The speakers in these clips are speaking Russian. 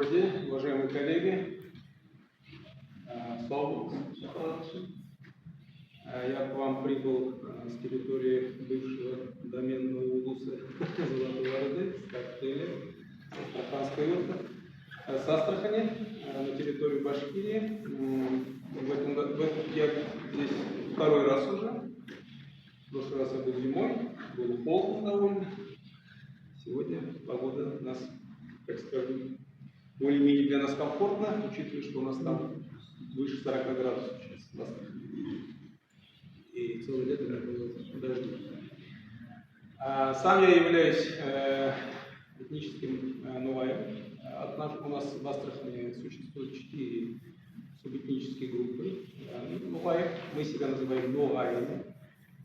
Добрый день, уважаемые коллеги. Слава Богу. Я к вам прибыл с территории бывшего доменного улуса Золотой Орды, с коктейля, с Астраханской юрты, с Астрахани, на территорию Башкирии. В этом году я здесь второй раз уже. В прошлый раз я был зимой, было холодно довольно. Сегодня погода у нас, так скажем, более-менее для нас комфортно, учитывая, что у нас там выше 40 градусов сейчас в Астрахани. И целое лето не было дождей. Сам я являюсь этническим нуаем. У нас в Астрахани существует 4 субэтнические группы нуаев. Мы себя называем нуаями.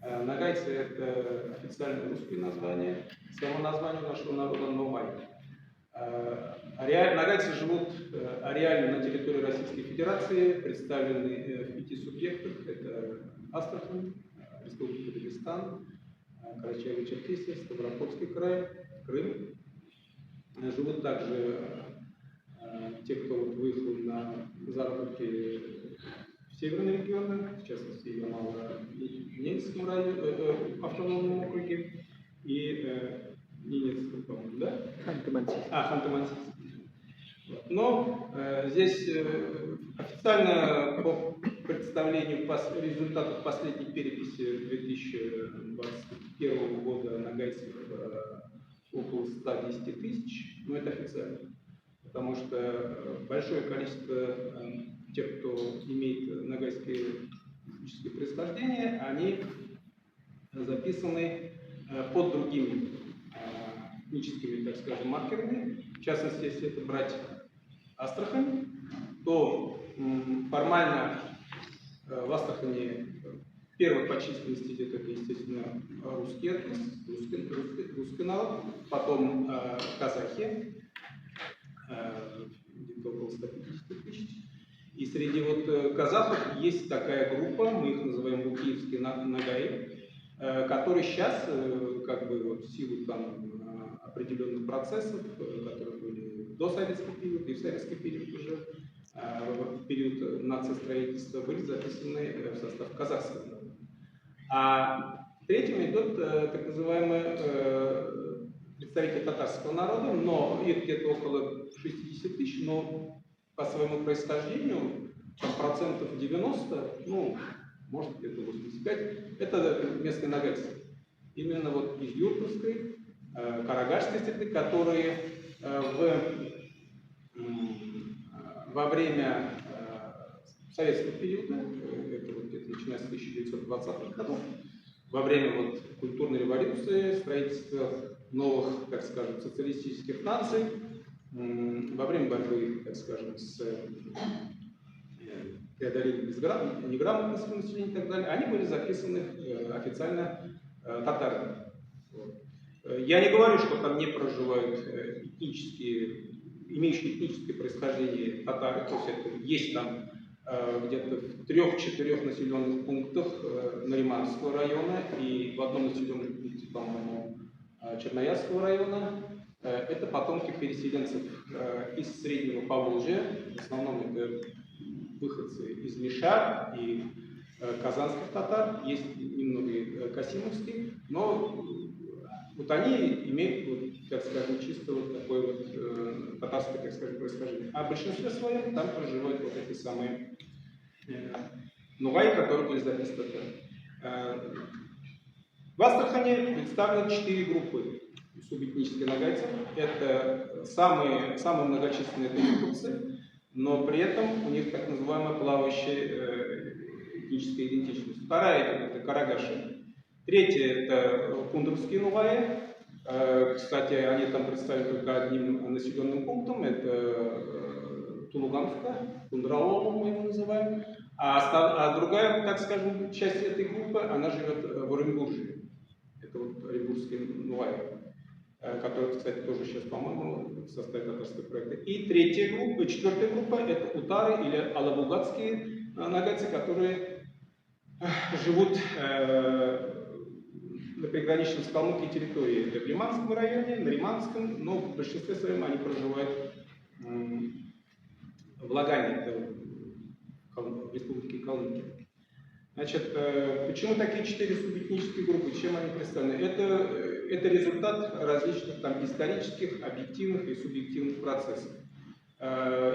Нагайцы – это официальное русское название. Само название нашего народа – нуай. Нагайцы живут реально на территории Российской Федерации, представлены в 5 субъектах. Это Астрахань, Республика Дагестан, Карачаево-Черкесия, Ставропольский край, Крым. Живут также те, кто выехал на заработки в северные регионы, в частности, в Ямало-Ненецком автономном округе и Ненецком, по-моему, да? Ханты-Мансийск. Ханты-Мансийск. Но здесь официально по представлению результатов последней переписи 2021 года нагайцев около 110 тысяч, но это официально, потому что большое количество тех, кто имеет нагайское этническое происхождение, они записаны под другими этническими, так скажем, маркерами. В частности, если это брать Астрахань, то формально в Астрахани первый по численности идет, это, естественно, русский этнос, русский народ, потом казахи, где-то около 150 тысяч. И среди казахов есть такая группа, мы их называем букиевские нагаи, которые сейчас, в силу определенных процессов, которые были до советского периода и в советский период уже, в период нациостроительства, были записаны в состав казахского народа. А третьим идут так называемые представители татарского народа, но их где-то около 60 тысяч, но по своему происхождению процентов 90, может где-то 85, это местные нагайцы. Именно из Юртовской, Карагашской среды, которые во время советского периода, это где-то начиная с 1920-х годов, во время культурной революции, строительства новых, так скажем, социалистических наций, во время борьбы, так скажем, с преодолением неграмотности населения и так далее, они были записаны официально татарами. Я не говорю, что там не проживают имеющие этническое происхождение татары, то есть это есть там где-то в 3-4 населенных пунктах Нариманского района и в одном населенном пункте, по-моему, Черноярского района. Это потомки переселенцев из Среднего Поволжья, в основном это выходцы из Мишар и казанских татар, есть немного касимовские, но они имеют, так скажем, чисто такое татарское, так скажем, происхождение. А в большинстве своем там проживают эти самые нуаи, которые были записаны там. В Астрахани представлены 4 группы субэтнических нагайцев. Это самые многочисленные юртовцы, но при этом у них так называемая плавающая этническая идентичность. Вторая это карагаши. Третья это кундровские нуаи. Кстати, они там представлены только одним населенным пунктом, это Тулуганска, Кундралова мы его называем. А другая, так скажем, часть этой группы, она живет в Оренбурге. Это оренбургские нуаи, которые, кстати, тоже сейчас, по-моему, в составе татарского проекта. И четвертая группа, это утары или алабугатские нагайцы, которые живут на приграничном с Калмыкией территории. Это в Лиманском районе, на Риманском, но в большинстве своем они проживают Лагане, это в республике Калмыкия. Значит, почему такие 4 субэтнические группы, чем они представлены? Это результат различных там исторических, объективных и субъективных процессов.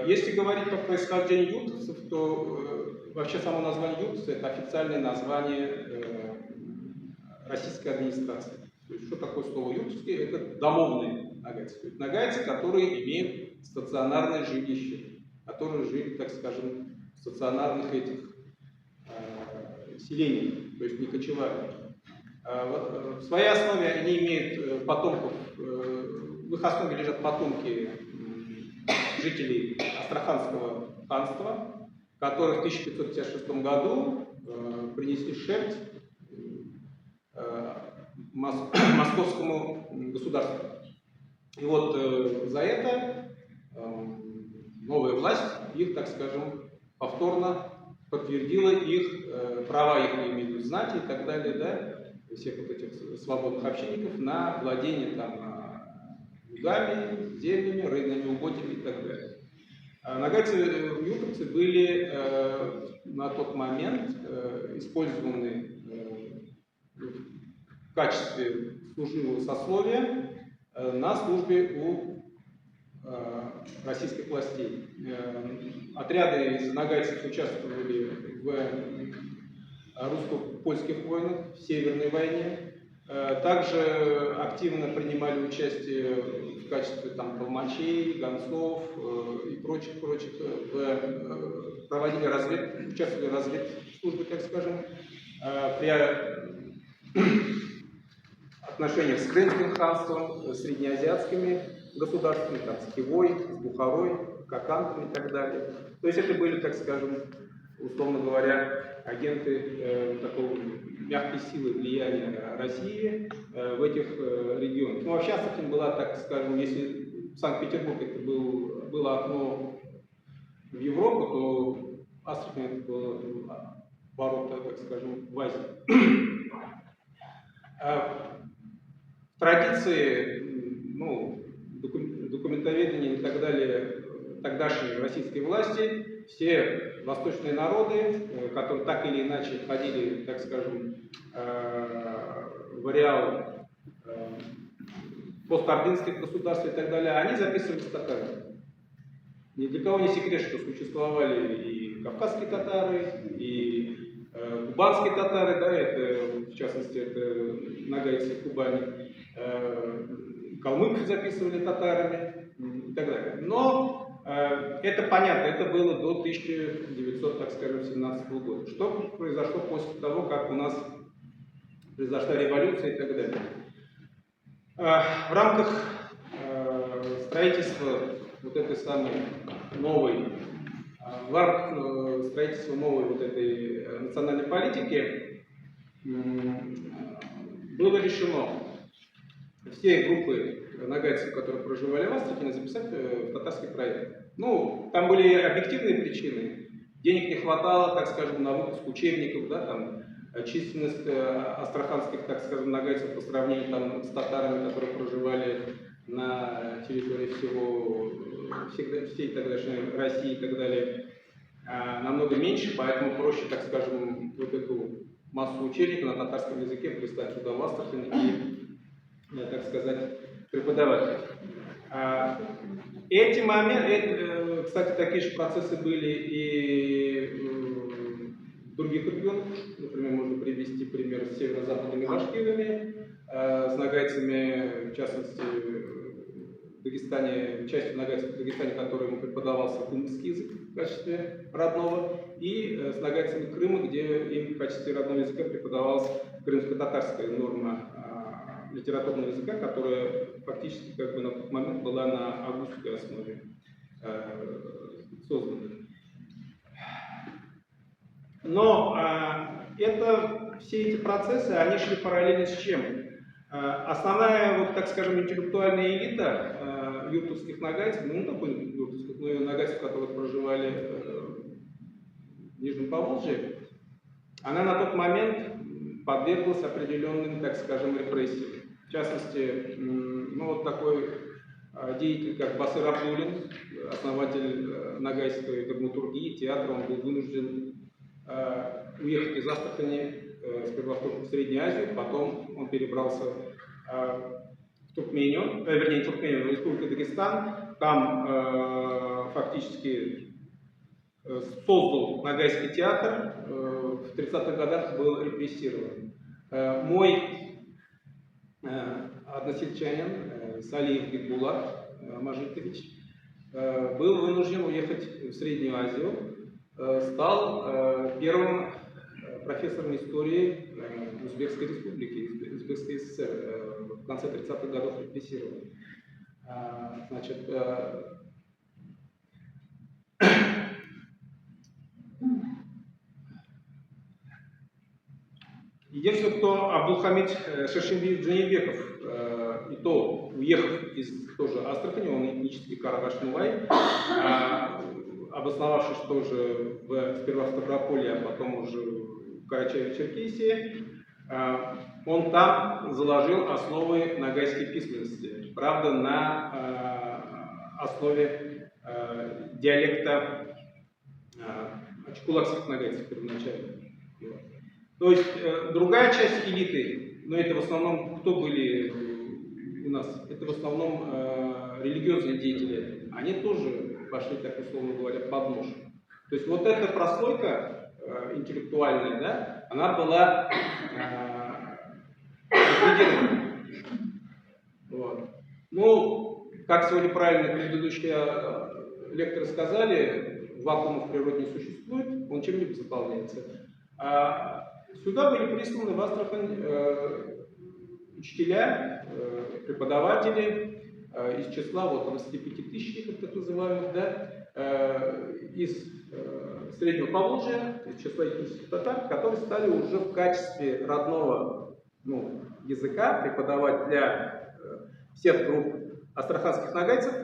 Если говорить о происхождении ютовцев, то вообще само название ютовцев — это официальное название российской администрации. То есть, что такое слово ютовские? Это домовные нагайцы. То есть нагайцы, которые имеют стационарное жилище, которые жили, так скажем, в стационарных этих селениях, то есть не кочевали. В своей основе они имеют потомков, в их основе лежат потомки жителей Астраханского ханства, которые в 1556 году принесли шерсть московскому государству. И вот за это новая власть их, так скажем, повторно подтвердила их права, их имели знати и так далее, да, всех вот этих свободных общинников на владение там лугами, землями, рыбными угодьями и так далее. Нагайцы-ютовцы были на тот момент использованы в качестве служивого сословия на службе у российских властей. Отряды из нагайцев участвовали в русско-польских войнах, в Северной войне. Также активно принимали участие в качестве там толмачей, гонцов и прочих, проводили разведку, участвовали в разведслужбе, так скажем, при отношениях с Крымским ханством, с среднеазиатскими государствами, там, с Хивой, с Бухарой, Кокандом и так далее. То есть это были, так скажем, условно говоря, агенты такого мягкой силы влияния России в этих регионах. Ну, вообще Астрахань была, так скажем, если Санкт-Петербург это было окно в Европу, то Астрахань это было ворота, так скажем, в Азию. Традиции, ну, документоведения и так далее тогдашней российской власти, все восточные народы, которые так или иначе входили, так скажем, в ареал постордынских государств и так далее, они записывались татарами. Ни для кого не секрет, что существовали и кавказские татары, и кубанские татары, да, это, в частности, это нагайцы в Кубани, калмыков записывали татарами и так далее. Но это понятно, это было до 1917 года. Что произошло после того, как у нас произошла революция и так далее? В рамках строительства вот этой самой новой, в рамках строительства новой вот этой национальной политики было решено все группы нагайцев, которые проживали в Астрахани, записать в татарский проект. Ну, там были объективные причины. Денег не хватало, так скажем, на выпуск учебников, да, там численность астраханских, так скажем, нагайцев по сравнению там, с татарами, которые проживали на территории всей тогдашней России и так далее, намного меньше, поэтому проще, так скажем, вот эту массу учебников на татарском языке прислать туда в Астрахань и, так сказать, преподавать. Эти моменты, кстати, такие же процессы были и в других регионах. Например, можно привести пример с северо-западными башкирами, с нагайцами, в частности, в Дагестане, частью нагайцев в Дагестане, которым преподавался кумыкский язык в качестве родного, и с нагайцами Крыма, где им в качестве родного языка преподавалась крымско-татарская норма литературного языка, которая фактически как бы на тот момент была на августовской основе создана. Но все эти процессы, они шли параллельно с чем? Основная, вот, так скажем, интеллектуальная элита ютовских нагайцев, ну, такой ютовских, но нагайцев, которые проживали в Нижнем Поволжье, она на тот момент подверглась определенным, так скажем, репрессиям. В частности, ну, вот такой деятель, как Басыр Абдуллин, основатель ногайской драматургии, театра, он был вынужден уехать из Астрахани сперва в Среднюю Азию, потом он перебрался в Туркмению, вернее, не Туркмению, но Республику Дагестан. Там фактически создал Ногайский театр, в 30-х годах был репрессирован. Мой односельчанин Салиев Бекбулат Мажитович был вынужден уехать в Среднюю Азию, стал первым профессором истории Узбекской республики, Узбекской ССР, в конце 30-х годов репрессирован. Значит, единственное, кто Абдулхамид Шершенбиев Джанибеков, и то, уехав из тоже Астрахани, он этнический Карагаш-Нувай, обосновавшись тоже сперва в Ставрополе, а потом уже в Карачаево-Черкесии, он там заложил основы ногайской письменности. Правда, на основе диалекта чукулакских ногайцев первоначально. То есть другая часть элиты, но это в основном кто были у нас? Это в основном религиозные деятели. Они тоже пошли, так условно говоря, под нож. То есть вот эта прослойка интеллектуальная, да, она была ликвидирована. Вот. Ну, как сегодня правильно предыдущие лекторы сказали, вакуума в природе не существует, он чем-нибудь заполняется. Сюда были присланы в Астрахань учителя, преподаватели из числа вот 25 тысяч, как так называемых, да, из Среднего Поволжья, из числа этнических татар, которые стали уже в качестве родного языка преподавать для всех групп астраханских ногайцев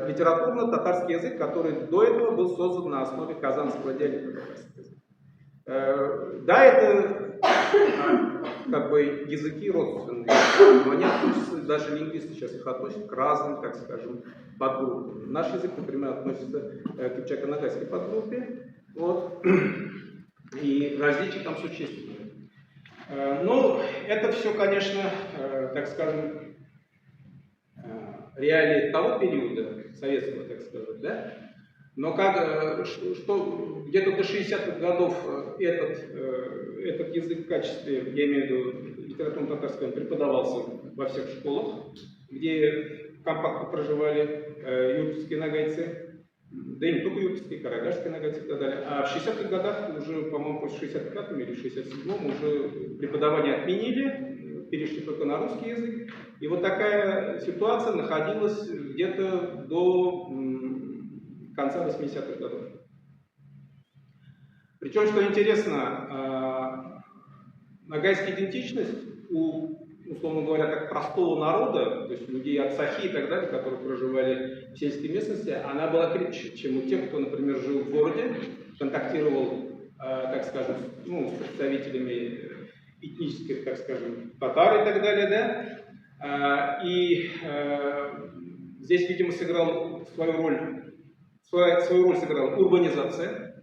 литературно-татарский язык, который до этого был создан на основе казанского диалекта татарского языка. Да, это как бы языки родственные, но они относятся, даже лингвисты сейчас их относят к разным, так скажем, подгруппам. Наш язык, например, относится к кипчако-ногайской подгруппе, вот, и различия там существенные. Ну, это все, конечно, так скажем, реалии того периода, советского, так сказать, да? Но что где-то до 60-х годов этот язык в качестве, я имею в виду литературно-татарский, он преподавался во всех школах, где компактно проживали юртовские нагайцы, да и не только юртовские, карагашские нагайцы и так далее. А в 60-х годах, уже, по-моему, в 65-м или 67-м уже преподавание отменили, перешли только на русский язык. И вот такая ситуация находилась где-то до конца 80-х годов. Причем, что интересно, ногайская идентичность у, условно говоря, как простого народа, то есть людей от Сахи и так далее, которые проживали в сельской местности, она была крепче, чем у тех, кто, например, жил в городе, контактировал, так скажем, с представителями этнических, так скажем, татар и так далее, да. И здесь, видимо, сыграл свою роль сыграла урбанизация,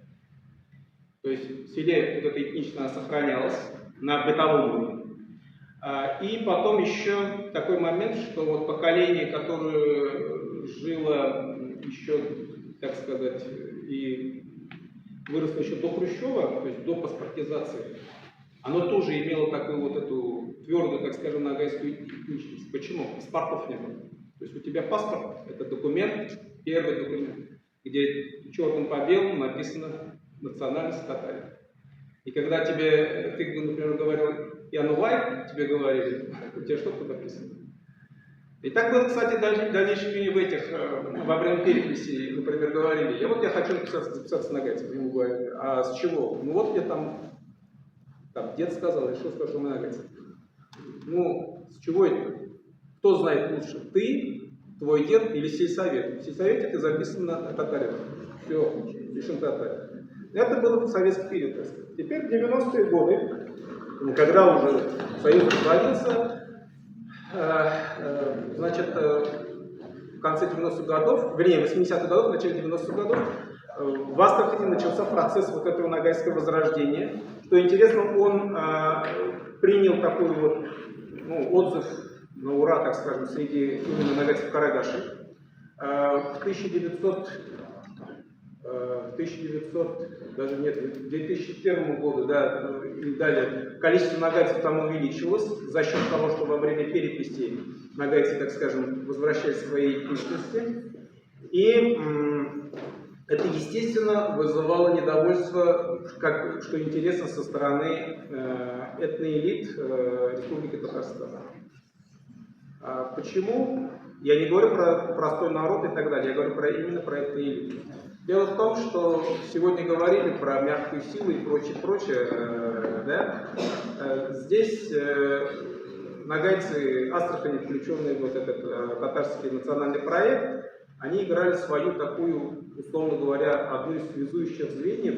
то есть в селе вот это этнично сохранялось на бытовом уровне. И потом еще такой момент, что вот поколение, которое жило еще, так сказать, и выросло еще до Хрущева, то есть до паспортизации, оно тоже имело такую вот эту твердую, так скажем, ногайскую этничность. Почему? Паспортов не было. То есть у тебя паспорт – это документ, первый документ, где черным по белому написано национальность татарин. И когда ты, например, говорил Янувай, тебе говорили, у тебя что тут написано? И так было, кстати, в дальнейшем в этих, во время переписи, например, говорили, я хочу записаться нагайцем. Ему говорили, а с чего? Ну вот мне там дед сказал, и что скажу, мы нагайцы. Ну, с чего это? Кто знает лучше, ты, твой дед или сельсовет? В сельсовете ты записан на татарин. Все, пишем татарин. Это было в советский период, так сказать. Теперь в 90-е годы, когда уже Союз развалился, значит, конце 90-х годов, вернее, 80-х годов, в начале 90-х годов, в Астрахани начался процесс вот этого ногайского возрождения. Что интересно, он принял такой вот отзыв на ура, так скажем, среди именно ногайцев карагашей. В 2001 году, да, и далее, количество ногайцев там увеличилось за счет того, что во время переписи ногайцы, так скажем, возвращались к своей личности. И это, естественно, вызывало недовольство, как, что интересно, со стороны этноэлит Республики Татарстан. Почему? Я не говорю про простой народ и так далее, я говорю именно про этноэлиту. Дело в том, что сегодня говорили про мягкую силу и прочее, да? Здесь ногайцы Астрахани, включенные в вот этот татарский национальный проект, они играли свою такую, условно говоря, одну из связующих звеньев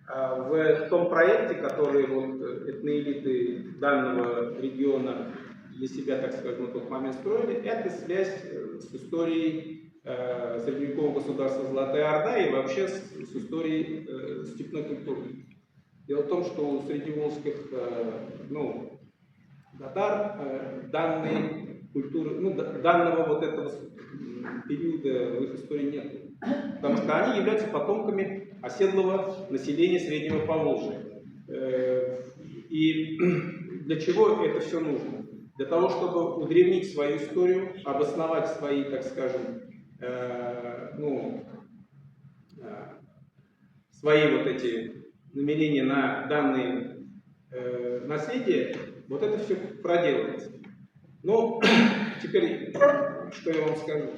в том проекте, который вот этноэлиты данного региона для себя, так скажем, на тот момент строили. Это связь с историей средневекового государства Золотая Орда и вообще с историей степной культуры. Дело в том, что у средневолжских татар данной культуры, данного вот этого периода в их истории нет. Потому что они являются потомками оседлого населения Среднего Поволжья. И для чего это все нужно? Для того, чтобы удревнить свою историю, обосновать свои, так скажем, свои вот эти намерения на данные наследия, вот это все проделывается. Но теперь, что я вам скажу,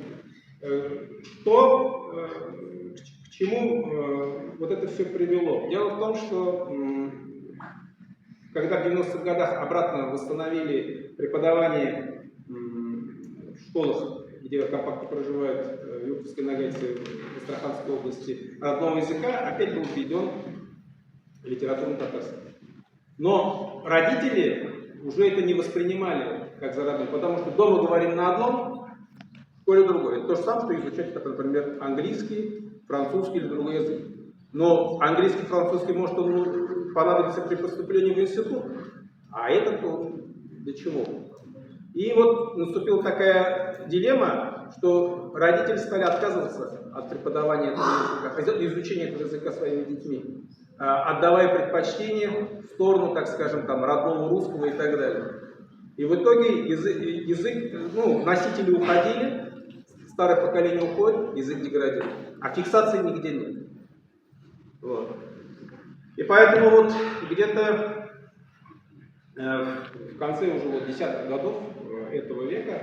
к чему вот это все привело? Дело в том, что когда в 90-х годах обратно восстановили преподавание в школах, где компактно проживают юртовские ногайцы в Астраханской области, родного языка, опять был введен литературный татарский. Но родители уже это не воспринимали как за родной, потому что дома говорим на одном, в школе другое. Это то же самое, что изучать, как, например, английский, французский или другой язык. Но английский, французский может понадобиться при поступлении в институт, а этот для чего? И вот наступила такая дилемма, что родители стали отказываться от преподавания этого языка, изучения этого языка своими детьми, отдавая предпочтение в сторону, так скажем, там, родного русского и так далее. И в итоге носители уходили, старое поколение уходит, язык деградирует, а фиксации нигде нет. Вот. И поэтому вот где-то в конце уже десятых годов этого века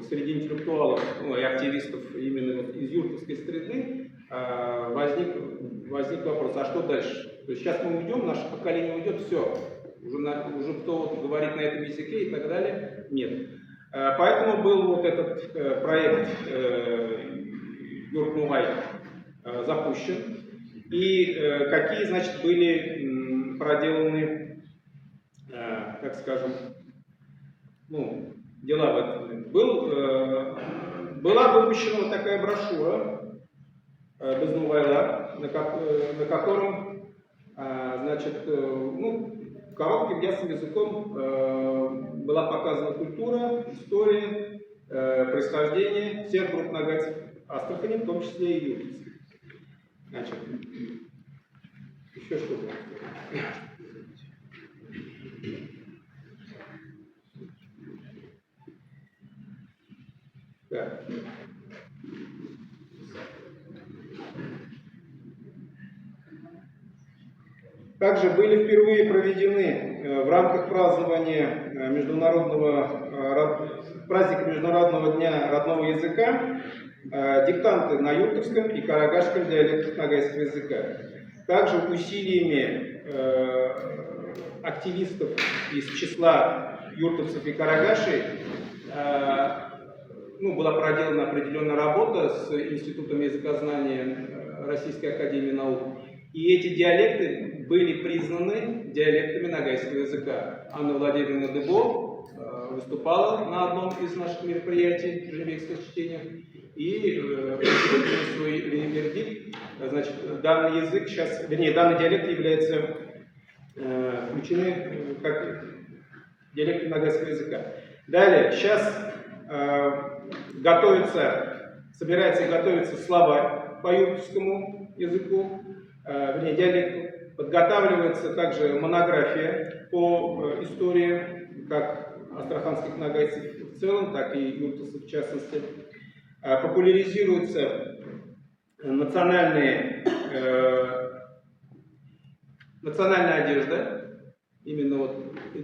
среди интеллектуалов и активистов именно из юртовской среды возник вопрос, а что дальше? То есть сейчас мы уйдем, наше поколение уйдет, все, уже кто говорит на этом языке и так далее, нет. Поэтому был вот этот проект Юрт-Нугай запущен. И какие, значит, были проделаны, так скажем, дела в этом. Была выпущена вот такая брошюра Безнувайла, на котором, значит, коротким ясным языком была показана культура, история, происхождение всех групп ногайцев Астрахани, в том числе и юртовских. Значит, еще что-то. Да. Также были впервые проведены в рамках празднования праздника Международного дня родного языка диктанты на юртовском и карагашском диалектах ногайского языка. Также усилиями активистов из числа юртовцев и карагашей была проделана определенная работа с Институтом языкознания Российской академии наук. И эти диалекты были признаны диалектами ногайского языка. Анна Владимировна Дебо выступала на одном из наших мероприятий в женевских чтениях и свой вердикт. Значит, данный язык сейчас, вернее, данный диалект является включены как диалект нагайского языка. Далее, сейчас собирается и готовится словарь по юртовскому языку, вернее, диалекту. Подготавливается также монография по истории, как астраханских нагайцев в целом, так и юртовцев в частности. Популяризируется национальная одежда, именно вот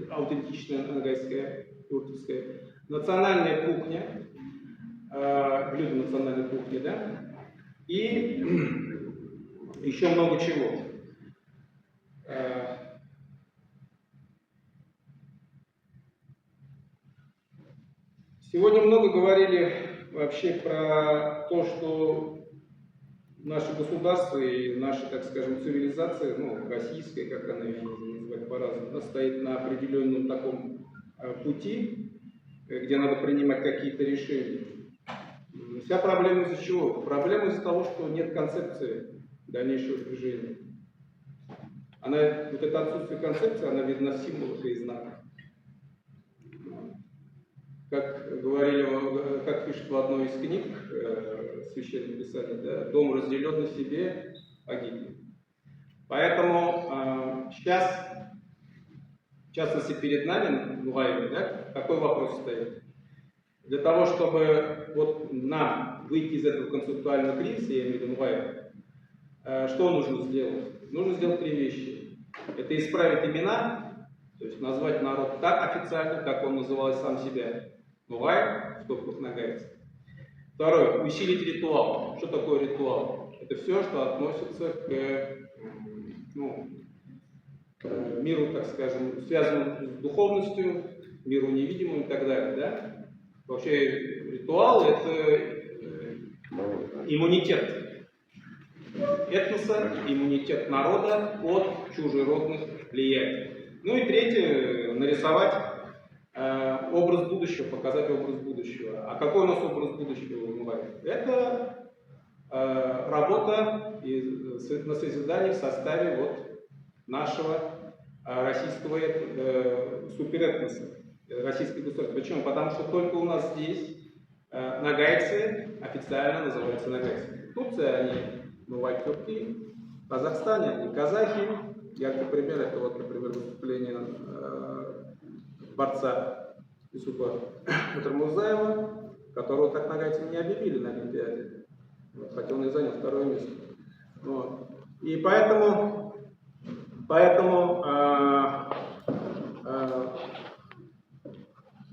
аутентичная нагайская, юртовская, национальная кухня, блюда национальной кухни, да, и еще много чего. Сегодня много говорили вообще про то, что наше государство и наша, так скажем, цивилизация, ну, российская, как она ее можно назвать по-разному, она стоит на определенном таком пути, где надо принимать какие-то решения. Вся проблема из-за чего? Проблема из-за того, что нет концепции дальнейшего движения. Вот это отсутствие концепции, она видна в символах и знаках. Как говорили, как пишет в одной из книг священных писаний, да, дом разделен на себе, погибнет. Поэтому сейчас, в частности, перед нами, да, какой вопрос стоит? Для того, чтобы вот нам выйти из этого концептуального кризиса, я имею в виду что нужно сделать? Нужно сделать три вещи. Это исправить имена, то есть назвать народ так официально, как он называл сам себя. Нугай, в скобках нагайцев. Второе. Усилить ритуал. Что такое ритуал? Это все, что относится к миру, так скажем, связанному с духовностью, миру невидимому и так далее. Да? Вообще ритуал – это иммунитет этноса, иммунитет народа от чужеродных влияний. Ну и третье – нарисовать образ будущего, показать образ будущего. А какой у нас образ будущего бывает? Это работа на созидание в составе вот нашего российского суперэтноса, российской государства. Почему? Потому что только у нас здесь нагайцы официально называются нагайцами. В Турции они бывают тюрки, в Казахстане они казахи. Яркий пример это вот, например, выступление борца Юсупа Тормузаева, которого так нагайцами не объявили на Олимпиаде, хотя он и занял второе место. Вот. И поэтому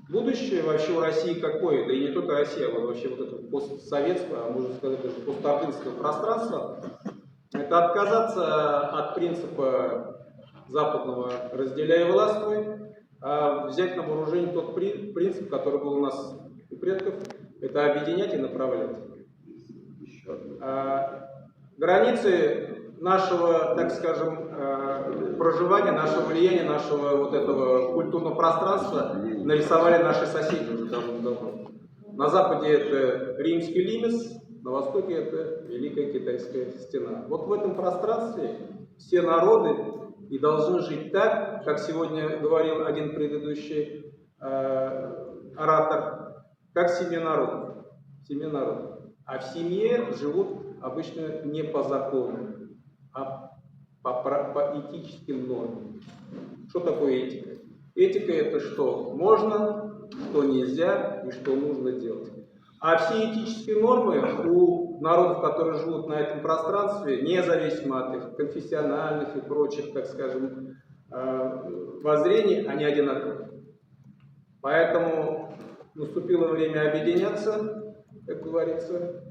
будущее вообще у России какое? Да и не только Россия, а вообще вот это постсоветское, а можно сказать даже постардынское пространство, это отказаться от принципа западного «разделяй и властвуй», а взять на вооружение тот принцип, который был у нас у предков, это объединять и направлять. Границы нашего, так скажем, проживания, нашего влияния, нашего вот этого культурного пространства нарисовали наши соседи уже давно. На западе это римский лимес, на востоке это Великая Китайская стена. Вот в этом пространстве все народы и должны жить так, как сегодня говорил один предыдущий оратор, как семья народов. Семья народов. А в семье живут обычно не по закону, а по этическим нормам. Что такое этика? Этика это что можно, что нельзя и что нужно делать. А все этические нормы у народов, которые живут на этом пространстве, независимо от их конфессиональных и прочих, так скажем, воззрений, они одинаковые. Поэтому наступило время объединяться, как говорится,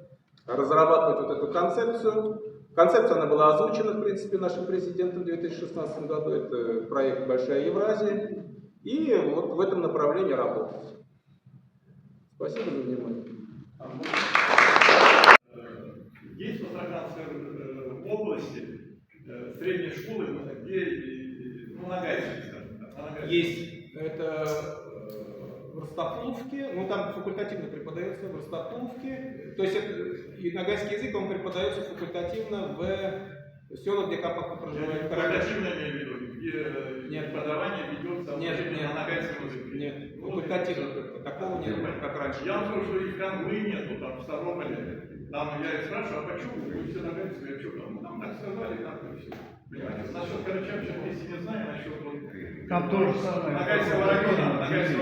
разрабатывать вот эту концепцию. Концепция она была озвучена, в принципе, нашим президентом в 2016 году. Это проект «Большая Евразия». И вот в этом направлении работать. Спасибо за внимание. Есть в Астраханской области средние школы, где нагайцы, скажем так. Есть. Это Ростопуловке, ну там факультативно преподается в Ростопуловке, то есть и ногайский язык, он преподается факультативно в селах, где Капаха проживает. Факультативно имею в виду, где преподавание ведется на ногайском языке. Нет, факультативно, такого нет, как раньше. Я слышу, что и в Кангуе нету, там в Ставрополе. Там я их спрашиваю, а почему вы все нагайцы? Я что там? Нам так сказали, так и все. Понимаете, насчет Карачаевича если не знаю, насчет вот, там тоже самое. Ногайского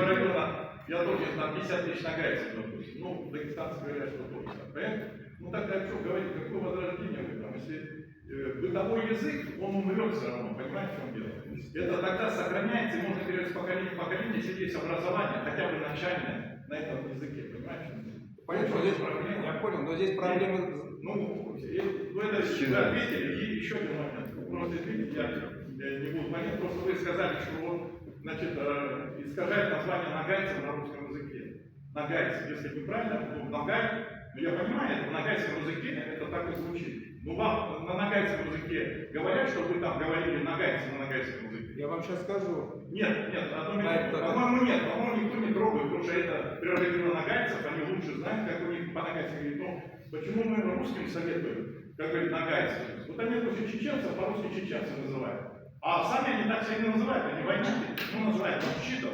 района, я тоже там 50 тысяч ногайцев, допустим. Ну, дагестанцы говорят, что тоже. Понятно? Ну тогда что говорить, какое возрождение вы там? Если бытовой язык, он умрет все равно, понимаете, в чем дело? Это тогда сохраняется и можно перейти с поколения в поколение, если есть образование, хотя бы начальное на этом языке, понимаете? Понятно, здесь проблема. Я понял, но здесь проблема. Ну, вы это ответили, и еще один момент. Просто извините, я не буду понять, просто вы сказали, что он, значит, искажает название нагайцев на русском языке. Нагайцы, если неправильно, то нагай, ну я понимаю, на нагайском языке это так и звучит. Ну вам на нагайском языке говорят, что вы там говорили нагайцы на нагайском языке? Я вам сейчас скажу. Нет, по-моему нет, по-моему никто не трогает, потому что это прерогатива нагайцев, они лучше знают, как у них по нагайцам говорит. Но почему мы русским советуем, как говорит нагайцы? Вот они после чеченцев по-русски чеченцы называют. А сами они так себя не называют, они военные, ну называют, там щит-то,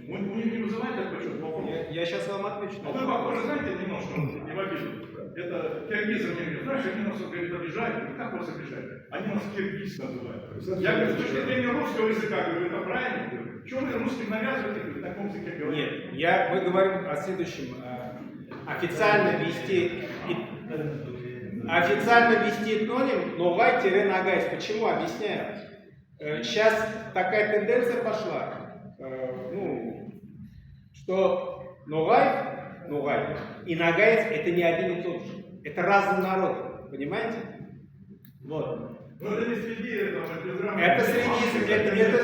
у них не вызывает такой что-то. Я сейчас вам отвечу. А вы похоже, знаете, немножко, не в обиду. Это киргизы мне говорят, знаешь, они нас, говорит, обижают. Как вас обижают? Они нас киргиз называют. Я говорю, с точки зрения русского языка, говорю, это правильно? Чего вы русским навязываете, в таком языке говорите? Нет, мы говорим о следующем. Официально вести этноним Ногай-Нагайс. Почему? Объясняю. Сейчас такая тенденция пошла, что Ногай и Нагайц это не один и тот же. Это разные народы. Понимаете? Вот. Ну это не среди этого,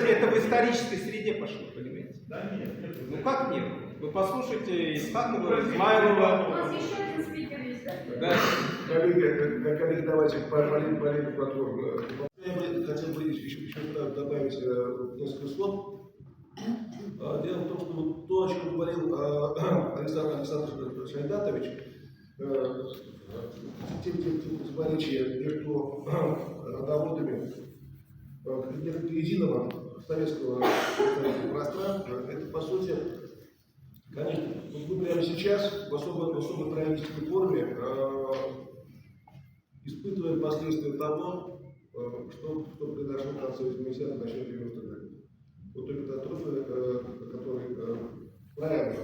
это в исторической среде пошло, понимаете? Да нет, нет. Ну как нет? Вы послушайте Исхакова, Измайлова. У нас еще один спикер есть, да? Да. Коллеги, давайте полемику продолжим. Я хотел бы еще добавить несколько слов. Дело в том, что вот то, о чем говорил Александр Шайдатович, те противоречия между народами единого советского пространства, это по сути, конечно, мы прямо сейчас в особо трагической форме испытываем последствия того, что произошло в конце 80-х, начале 90-х годов. Вот той катастрофы, который правильно,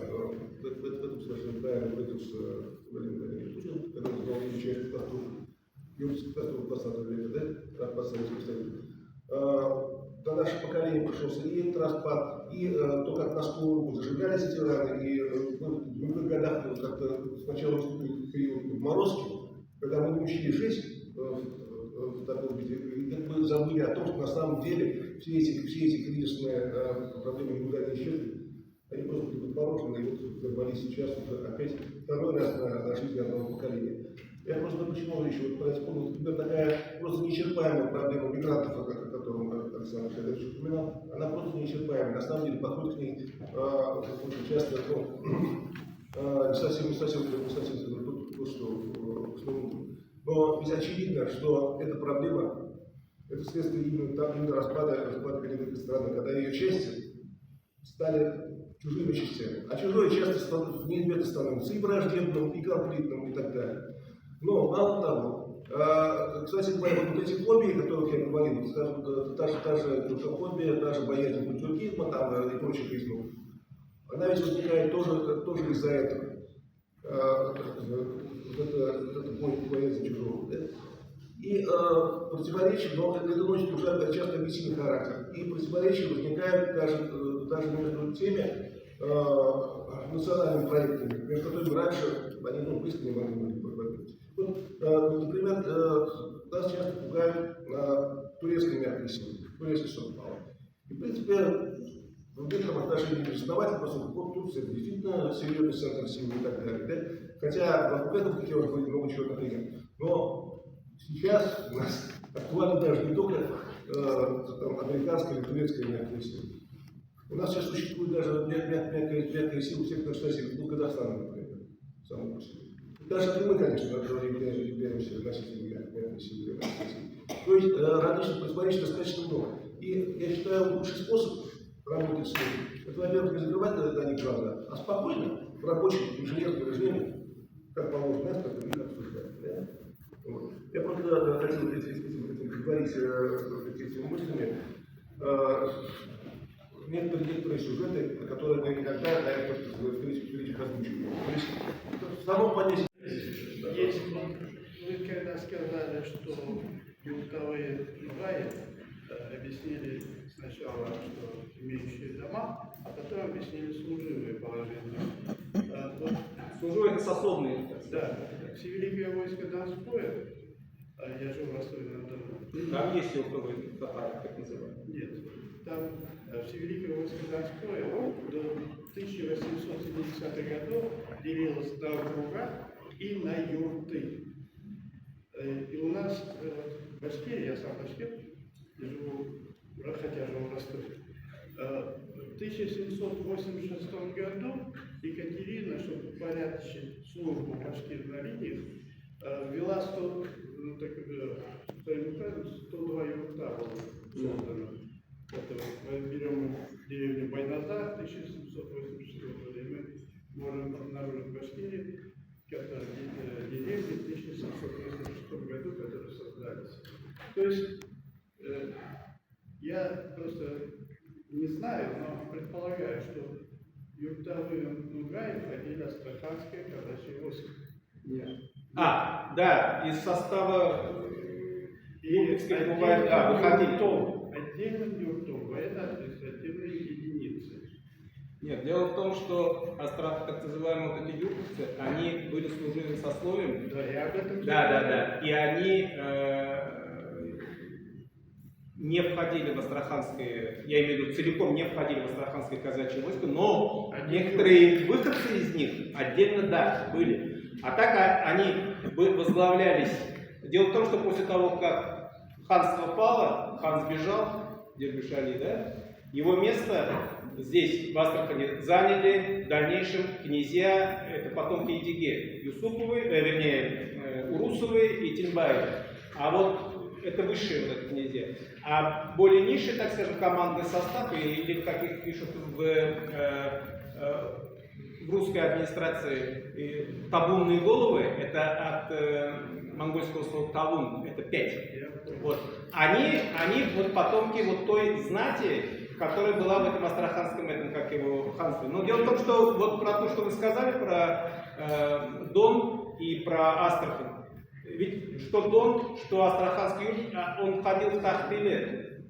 в этом совершенно правильно выразился Владимир Владимирович Путин, когда он сказал, что часть катастрофы, юридической катастрофы 20 века, да, распад Советского Союза. На наше поколение пришелся и этот распад, и то, как на скорую зажигались эти раны, и в многих годах как-то сначала наступил период морозки, когда мы научились жить в таком виде, и как бы забыли о том, что на самом деле все эти кризисные проблемы никуда не исчезли. Они просто были положены, и вот ворвались сейчас уже опять второй раз на жизнь одного поколения. Я просто почему еще вот вспомнил, например, такая просто неисчерпаемая проблема мигрантов, о котором Александр Шайдатович упоминал, она просто неисчерпаемая. На самом деле подходит к ней очень часто, не совсем но ведь очевидно, что эта проблема, это следствие именно распада коренных страны, когда ее части стали чужими частями. А чужое часто неизбежно становится и враждебным, и конфликтным, и так далее. Но мало того, кстати говоря, вот эти фобии, о которых я говорил, скажем, та же русофобия, та же боязнь патриотизма там, и прочих признаков, она ведь возникает тоже из-за этого. Это боязнь чужого. Да? И противоречия, но это носит уже часто агрессивный характер. И противоречия возникают даже между теми национальными проектами, между которыми раньше они близко не могли быть. Вот, например, нас часто пугают турецкими агрессиями, турецкий совпал. И, в принципе, в некотором отношении безосновательно, поскольку вот Турция действительно серьезный центр силы и так далее. Да? Хотя вокруг этого, как я уже говорил, много чего например. Но сейчас у нас актуально даже не только американская или турецкая агрессия. У нас сейчас существует даже мягкая сила всех государств, ну, Казахстана, например, само по себе. Даже мы, конечно, являемся относительно мягкой силой. То есть различных противоречий достаточно много. И я считаю, лучший способ работать с ними, это, во-первых, не закрывать до них глаза, а спокойно, в рабочем инженерном режиме, как положено, нас как-то их обсуждать. Да? Вот. Я просто хотел говорить этими мыслями. Некоторые сюжеты, которые мы никогда встретить озвучивали. То есть, в самом понятии. Если вы когда сказали, что юртовые нугаи объяснили сначала, что имеющие дома, а потом объяснили служивые положения. Вот, Служу это сословные. да, Всевеликое войско Донское, я жил в Ростове-на-Дону. Там есть юртовые татары, так называемые. Нет, там Всевеликое войско Донское до 1870-х годов делилось на округа и на юрты. И у нас в Башкирии, я сам башкир, живу, хотя живу в Ростове, в 1786 году Екатерина, чтобы упорядочить службу башкир на линиях, ввела 102 юрта было создано. Это мы берем деревню Байназар 1786 года, и мы можем обнаружить в Башкирии деревни в 1786 году, которые создались. То есть я просто не знаю, но предполагаю, что юртовые нугаи входили астраханское казачье войско. Нет. Да, из состава Липецкой выходили. Отдельным юртом военно-административные единицы. Нет, дело в том, что так называемые вот эти юртовцы, они были служивыми сословием. Да, я об этом Да. И они не входили в астраханское, я имею в виду, целиком не входили в астраханское казачье войско, но некоторые выходцы из них отдельно, да, были. А так они возглавлялись. Дело в том, что после того, как ханство пало, хан сбежал, Дербиш-Али, да, его место здесь, в Астрахани, заняли в дальнейшем князья, это потомки Едиге, Юсуповы, Урусовы и Тиньбаевы. А вот это высшие вот эти князья. А более низший, так скажем, командный состав, или как их пишут в русской администрации, табунные головы, это от монгольского слова табун, это 5. Вот. Они вот потомки вот той знати, которая была в этом астраханском, как его, ханстве. Но дело в том, что вот про то, что вы сказали, про Дон и про Астрахань. Ведь что Дон, что Астраханский юг, он входил в Тахтыле.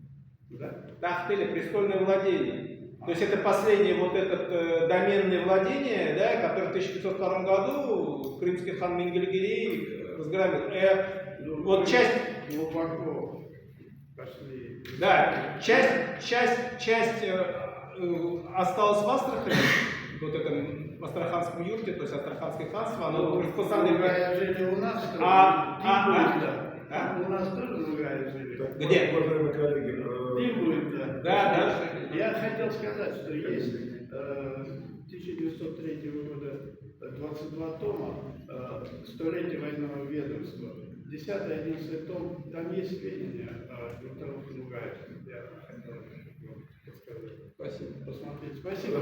Да? Тахтыле, престольное владение. То есть это последнее вот это доменное владение, да, которое в 1502 году крымский хан Менгель-Гирей разгромил. Вот часть глубоко пошли. Да, часть осталась в Астрахани, вот этом в Астраханском юрте, то есть Астраханское ханство, оно по самой жили у нас, у нас тоже нугаи жили. Где? Уважаемые коллеги, Да. Я хотел сказать, что есть 1903 года 22 тома «Столетие военного ведомства». 10-11 том, там есть сведения о юртовых нугаях. Я хотел подсказать. Спасибо. Посмотреть. Спасибо.